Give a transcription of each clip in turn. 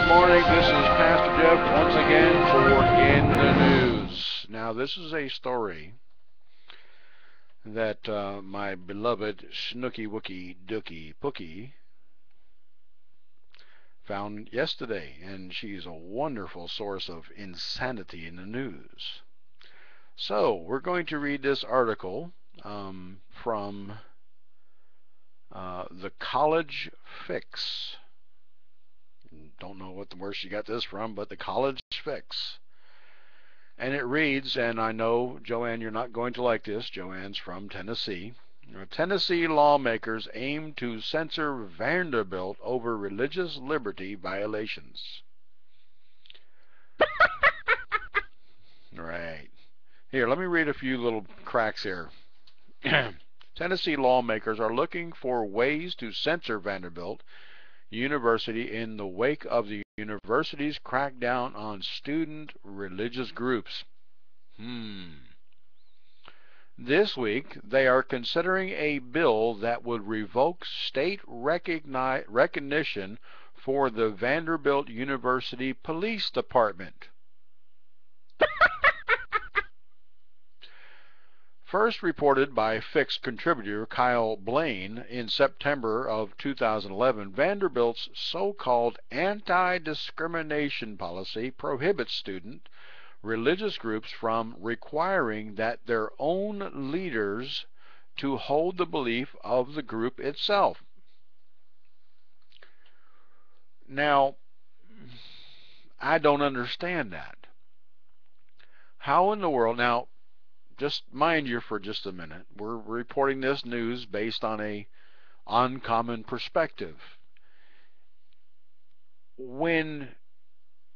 morning. This is Pastor Jeff once again for In the News. Now, this is a story that my beloved Snooky Wookie Dookie Pookie found yesterday, and she's a wonderful source of insanity in the news. So, we're going to read this article from the College Fix. Don't know where she got this from, but the College Fix. And it reads, and I know, Joanne, you're not going to like this. Joanne's from Tennessee. Tennessee lawmakers aim to censor Vanderbilt over religious liberty violations. Right. Here, let me read a few little cracks here. Tennessee lawmakers are looking for ways to censor Vanderbilt University in the wake of the university's crackdown on student religious groups. This week, they are considering a bill that would revoke state recognition for the Vanderbilt University Police Department. First reported by Fix contributor Kyle Blaine in September of 2011, Vanderbilt's so-called anti-discrimination policy prohibits student religious groups from requiring that their own leaders to hold the belief of the group itself. Now, I don't understand that. How in the world? Now, just mind you for just a minute, we're reporting this news based on a uncommon perspective. When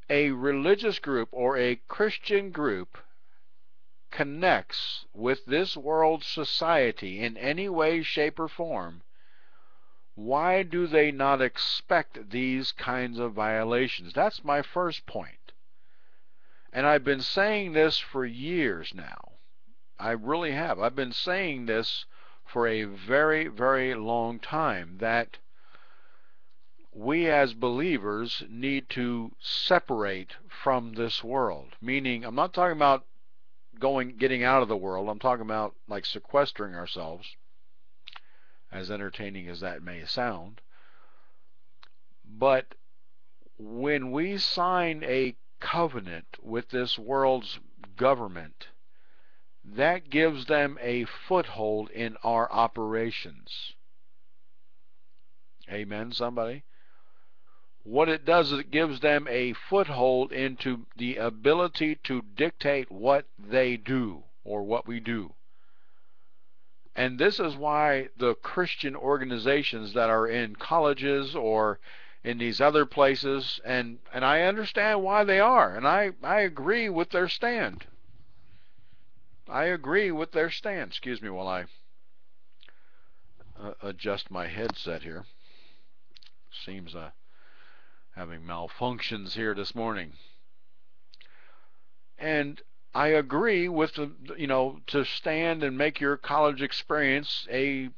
a religious group or a Christian group connects with this world society in any way, shape, or form, why do they not expect these kinds of violations? That's my first point. And I've been saying this for years now. I really have. I've been saying this for a very, very long time, that we as believers need to separate from this world. Meaning, I'm not talking about getting out of the world. I'm talking about like sequestering ourselves, as entertaining as that may sound. But when we sign a covenant with this world's government, that gives them a foothold in our operations. Amen, somebody? What it does is it gives them a foothold into the ability to dictate what they do or what we do. And this is why the Christian organizations that are in colleges or in these other places, and I understand why they are, and I agree with their stand. I agree with their stand. Excuse me while I adjust my headset here. Seems having malfunctions here this morning. And I agree with the, to stand and make your college experience a,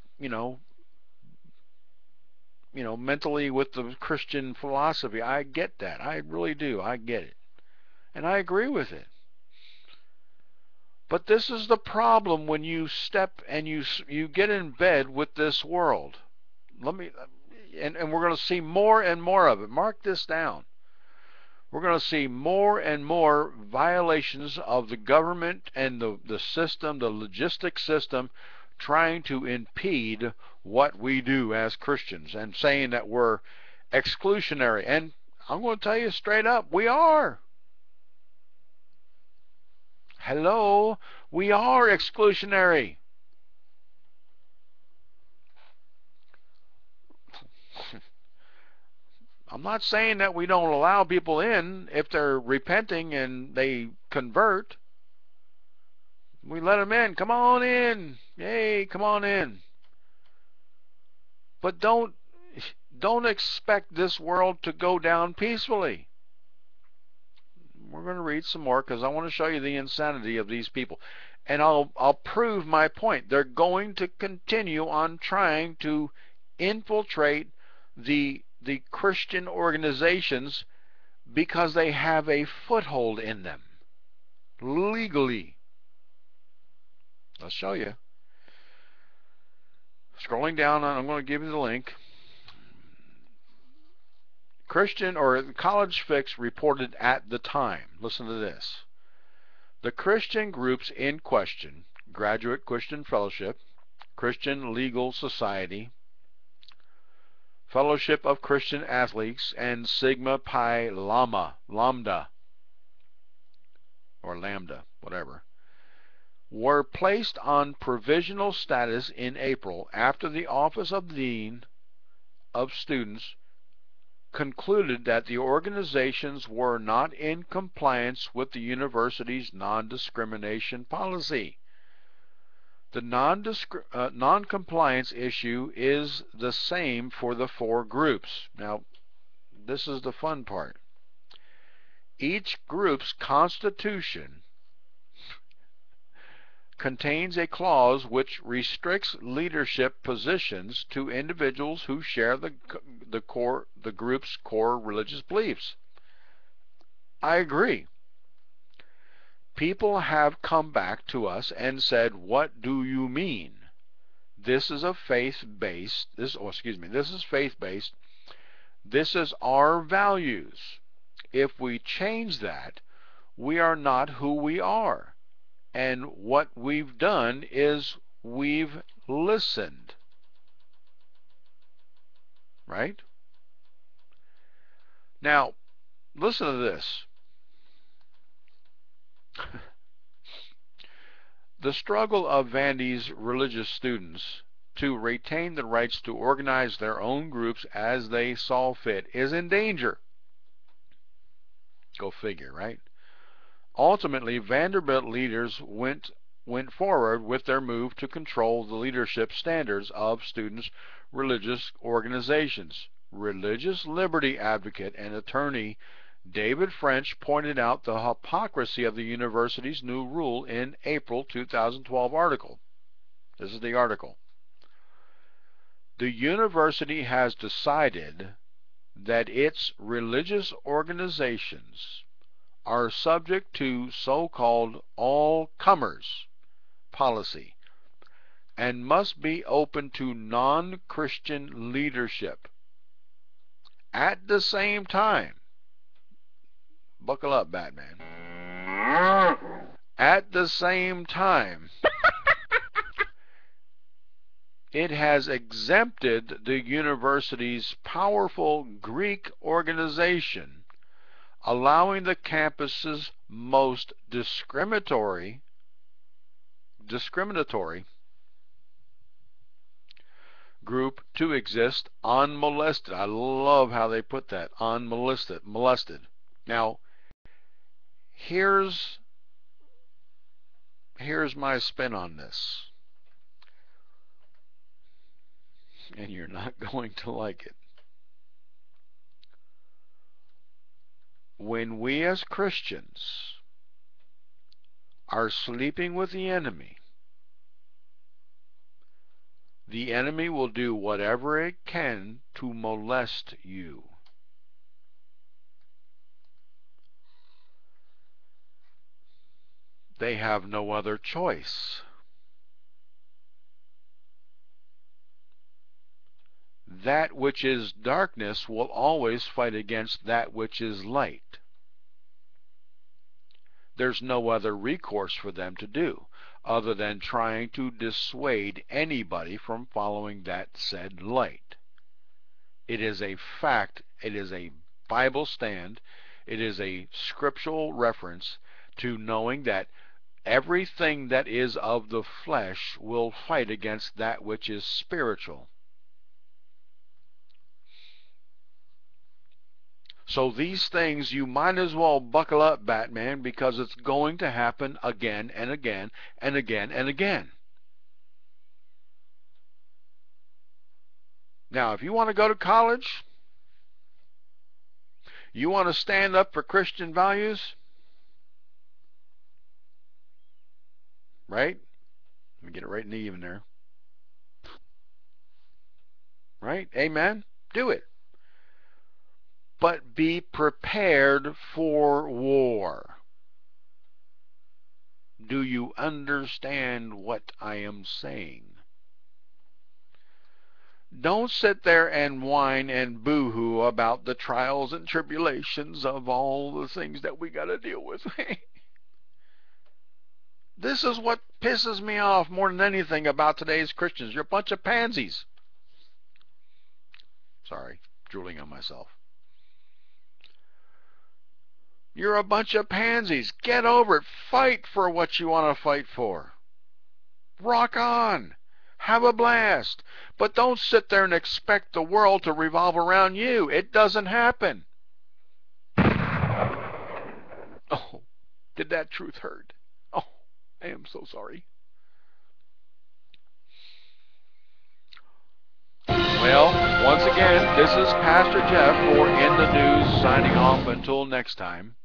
mentally with the Christian philosophy. I get that. I really do. I get it. And I agree with it. But this is the problem when you step and you get in bed with this world. And we're going to see more and more of it. Mark this down. We're going to see more and more violations of the government and the system, the logistic system, trying to impede what we do as Christians and saying that we're exclusionary. And I'm going to tell you straight up, we are. Hello, we are exclusionary. I'm not saying that we don't allow people in if they're repenting and they convert. We let them in. Come on in. Yay, come on in. But don't expect this world to go down peacefully. We're going to read some more because I want to show you the insanity of these people. And I'll prove my point. They're going to continue on trying to infiltrate the Christian organizations because they have a foothold in them legally. I'll show you. Scrolling down, I'm going to give you the link. Christian or College Fix reported at the time. Listen to this. The Christian groups in question, Graduate Christian Fellowship, Christian Legal Society, Fellowship of Christian Athletes, and Sigma Pi Lambda, or Lambda, whatever, were placed on provisional status in April after the Office of Dean of Students concluded that the organizations were not in compliance with the university's non-discrimination policy. The non-compliance issue is the same for the four groups. Now, this is the fun part. Each group's constitution contains a clause which restricts leadership positions to individuals who share the group's core religious beliefs. I agree. People have come back to us and said, "What do you mean? This is faith-based. This is faith-based. This is our values. If we change that, we are not who we are." And what we've done is we've listened. Right? Now, listen to this. The struggle of Vandy's religious students to retain the rights to organize their own groups as they saw fit is in danger. Go figure, right? Ultimately, Vanderbilt leaders went forward with their move to control the leadership standards of students' religious organizations. Religious liberty advocate and attorney David French pointed out the hypocrisy of the university's new rule in April 2012 article. This is the article. The university has decided that its religious organizations are subject to so-called all-comers policy and must be open to non-Christian leadership. At the same time, buckle up, Batman. At the same time, it has exempted the university's powerful Greek organization, allowing the campus's most discriminatory group to exist unmolested. I love how they put that, unmolested. Now, here's my spin on this, and you're not going to like it. When we as Christians are sleeping with the enemy will do whatever it can to molest you. They have no other choice. That which is darkness will always fight against that which is light. There's no other recourse for them to do other than trying to dissuade anybody from following that said light. It is a fact. It is a Bible stand. It is a scriptural reference to knowing that everything that is of the flesh will fight against that which is spiritual. So these things, you might as well buckle up, Batman, because it's going to happen again and again and again and again. Now, if you want to go to college, you want to stand up for Christian values, right? Let me get it right in the even there. Right? Amen? Do it. but be prepared for war. Do you understand what I am saying? Don't sit there and whine and boo-hoo about the trials and tribulations of all the things that we got to deal with. This is what pisses me off more than anything about today's Christians. You're a bunch of pansies. Sorry, drooling on myself. You're a bunch of pansies. Get over it. Fight for what you want to fight for. Rock on. Have a blast. But don't sit there and expect the world to revolve around you. It doesn't happen. Oh, did that truth hurt? Oh, I am so sorry. Well, once again, this is Pastor Jeff for In the News signing off until next time.